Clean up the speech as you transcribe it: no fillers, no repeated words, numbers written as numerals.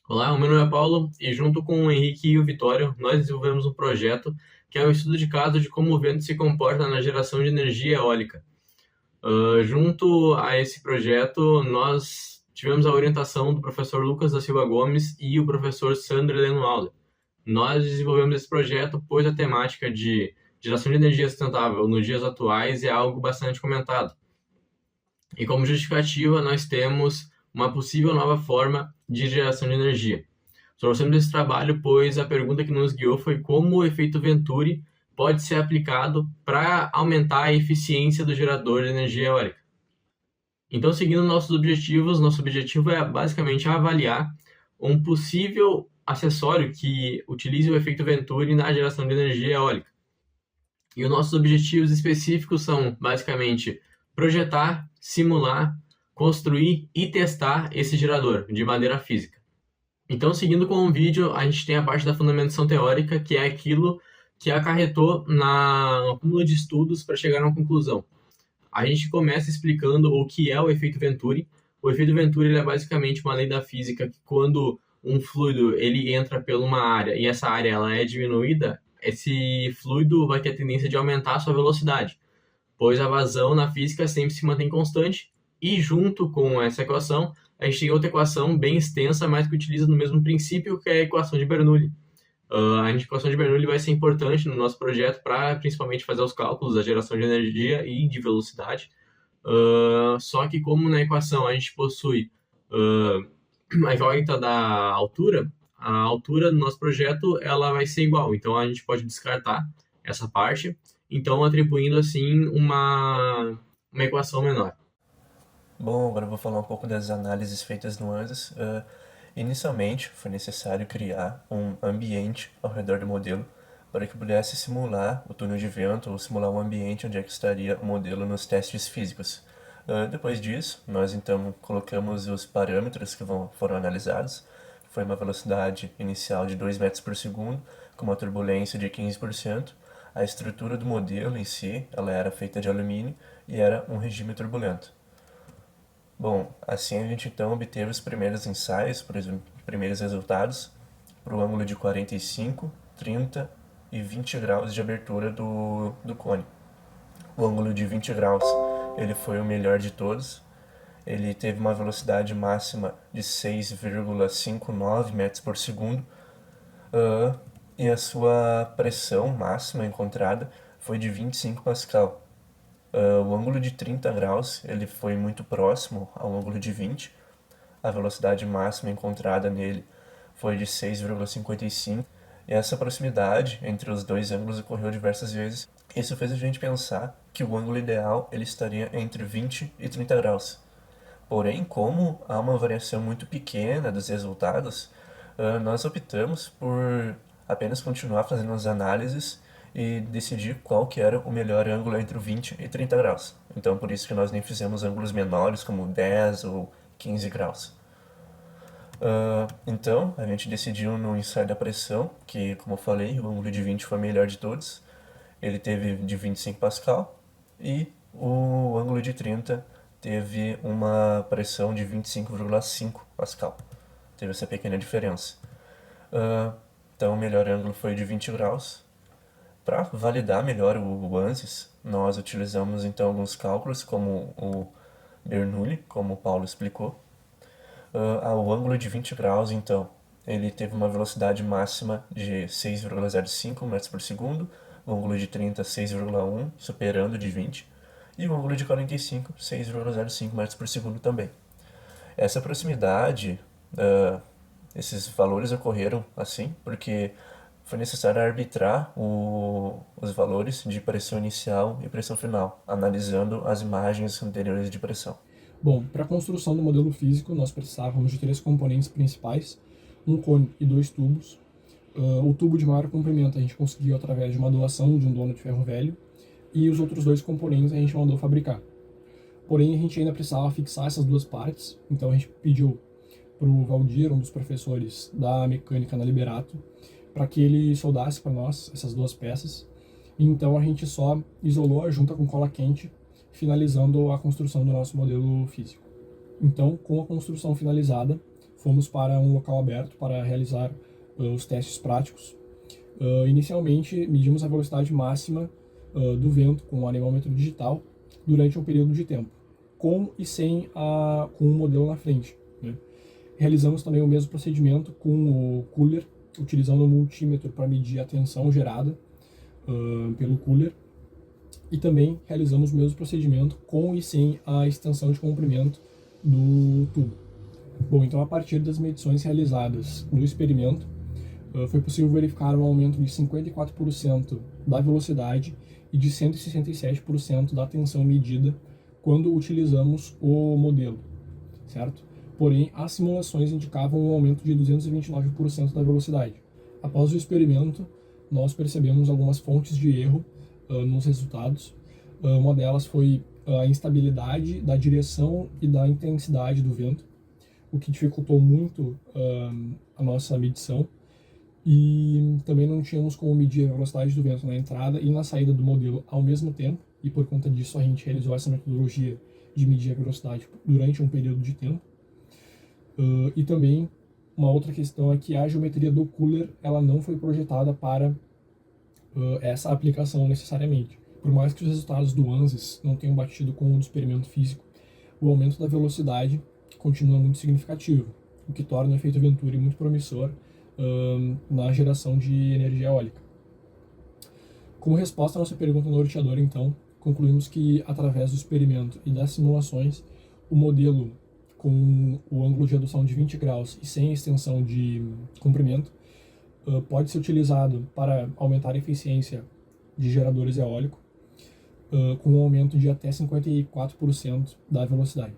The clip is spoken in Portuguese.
Olá, o meu nome é Paulo e junto com o Henrique e o Vitório, nós desenvolvemos um projeto que é o estudo de caso de como o vento se comporta na geração de energia eólica. Junto a esse projeto, nós tivemos a orientação do professor Lucas da Silva Gomes e o professor Sandro Lenoaldo. Nós desenvolvemos esse projeto pois a temática de geração de energia sustentável nos dias atuais é algo bastante comentado. E como justificativa, nós temos uma possível nova forma de geração de energia. Trouxemos esse trabalho, pois a pergunta que nos guiou foi como o efeito Venturi pode ser aplicado para aumentar a eficiência do gerador de energia eólica. Então, seguindo nossos objetivos, nosso objetivo é basicamente avaliar um possível acessório que utilize o efeito Venturi na geração de energia eólica. E os nossos objetivos específicos são, basicamente, projetar, simular, construir e testar esse gerador de maneira física. Então, seguindo com o vídeo, a gente tem a parte da fundamentação teórica, que é aquilo que acarretou no acúmulo de estudos para chegar a uma conclusão. A gente começa explicando o que é o efeito Venturi. O efeito Venturi ele é basicamente uma lei da física que quando um fluido ele entra por uma área e essa área ela é diminuída, esse fluido vai ter a tendência de aumentar a sua velocidade, pois a vazão na física sempre se mantém constante, e junto com essa equação, a gente tem outra equação bem extensa, mas que utiliza no mesmo princípio, que é a equação de Bernoulli. A equação de Bernoulli vai ser importante no nosso projeto para principalmente fazer os cálculos da geração de energia e de velocidade. Só que como na equação a gente possui a incógnita da altura, a altura do nosso projeto ela vai ser igual, então a gente pode descartar essa parte, então atribuindo assim uma equação menor. Bom, agora eu vou falar um pouco das análises feitas no ANSYS. Inicialmente, foi necessário criar um ambiente ao redor do modelo para que pudesse simular o túnel de vento ou simular um ambiente onde é que estaria o modelo nos testes físicos. Depois disso, nós então colocamos os parâmetros que foram analisados. Foi uma velocidade inicial de 2 metros por segundo, com uma turbulência de 15%. A estrutura do modelo em si, ela era feita de alumínio e era um regime turbulento. Bom, assim a gente então obteve os primeiros ensaios, por exemplo, primeiros resultados para o ângulo de 45, 30 e 20 graus de abertura do cone. O ângulo de 20 graus ele foi o melhor de todos. Ele teve uma velocidade máxima de 6,59 metros por segundo e a sua pressão máxima encontrada foi de 25 pascal. O ângulo de 30 graus ele foi muito próximo ao ângulo de 20. A velocidade máxima encontrada nele foi de 6,55. E essa proximidade entre os dois ângulos ocorreu diversas vezes. Isso fez a gente pensar que o ângulo ideal ele estaria entre 20 e 30 graus. Porém, como há uma variação muito pequena dos resultados, nós optamos por apenas continuar fazendo as análises e decidir qual que era o melhor ângulo entre o 20 e 30 graus. Então, por isso que nós nem fizemos ângulos menores, como 10 ou 15 graus. Então, a gente decidiu no ensaio da pressão, que, como eu falei, o ângulo de 20 foi o melhor de todos. Ele teve de 25 pascal e o ângulo de 30 teve uma pressão de 25,5 pascal. Teve essa pequena diferença. Então, o melhor ângulo foi de 20 graus. Para validar melhor o ANSYS, nós utilizamos então alguns cálculos, como o Bernoulli, como o Paulo explicou. Ao ângulo de 20 graus, então, ele teve uma velocidade máxima de 6,05 metros por segundo, o ângulo de 30, 6,1, superando de 20, e o ângulo de 45, 6,05 metros por segundo também. Essa proximidade, esses valores ocorreram assim, porque foi necessário arbitrar os valores de pressão inicial e pressão final, analisando as imagens anteriores de pressão. Bom, para a construção do modelo físico, nós precisávamos de três componentes principais, um cone e dois tubos. O tubo de maior comprimento a gente conseguiu através de uma doação de um dono de ferro velho, e os outros dois componentes a gente mandou fabricar. Porém, a gente ainda precisava fixar essas duas partes, então a gente pediu para o Valdir, um dos professores da mecânica na Liberato, para que ele soldasse para nós essas duas peças. E então a gente só isolou a junta com cola quente, finalizando a construção do nosso modelo físico. Então, com a construção finalizada, fomos para um local aberto para realizar os testes práticos. Inicialmente, medimos a velocidade máxima do vento com o anemômetro digital durante um período de tempo, com e sem com o modelo na frente, né? Realizamos também o mesmo procedimento com o cooler, utilizando o multímetro para medir a tensão gerada pelo cooler, e também realizamos o mesmo procedimento com e sem a extensão de comprimento do tubo. Bom, então a partir das medições realizadas no experimento, foi possível verificar um aumento de 54% da velocidade e de 167% da tensão medida quando utilizamos o modelo, certo? Porém, as simulações indicavam um aumento de 229% da velocidade. Após o experimento, nós percebemos algumas fontes de erro nos resultados. Uma delas foi a instabilidade da direção e da intensidade do vento, o que dificultou muito a nossa medição. E também não tínhamos como medir a velocidade do vento na entrada e na saída do modelo ao mesmo tempo, e por conta disso a gente realizou essa metodologia de medir a velocidade durante um período de tempo. E também uma outra questão é que a geometria do cooler ela não foi projetada para essa aplicação necessariamente. Por mais que os resultados do ANSYS não tenham batido com o do experimento físico, o aumento da velocidade continua muito significativo, o que torna o efeito Venturi muito promissor na geração de energia eólica. Como resposta à nossa pergunta norteadora, então, concluímos que, através do experimento e das simulações, o modelo com o ângulo de redução de 20 graus e sem extensão de comprimento pode ser utilizado para aumentar a eficiência de geradores eólicos, com um aumento de até 54% da velocidade.